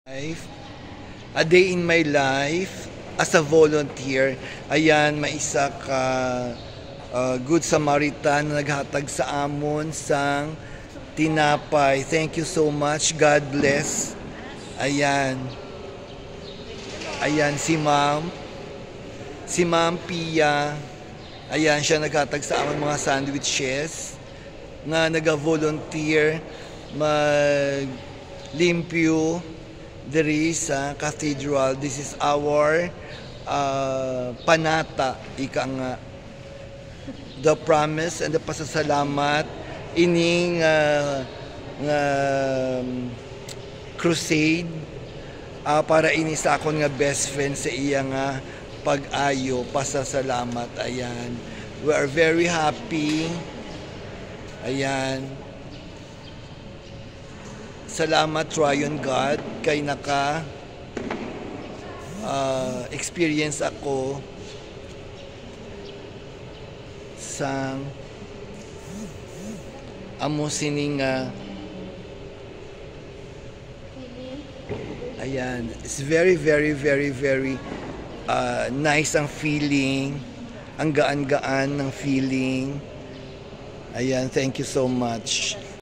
Life, a day in my life as a volunteer. Ayan, maisa ka Good Samaritan na naghatag sa amon sang tinapay. Thank you so much. God bless. Ayan. Ayan si Ma'am. Si Ma'am Pia. Ayan siya naghatag sa amon mga sandwiches na naga-volunteer maglimpyo diri sa cathedral. This is our panata, ika nga, the promise and the pasasalamat ining crusade para ini sa akon nga best friend sa iya nga pag-ayo, pasasalamat. Ayan, we are very happy. Ayan, salamat Tryon God kay naka experience ako sang amo sining ayan, it's very nice ang feeling, ang gaan-gaan ng feeling. Ayan, thank you so much.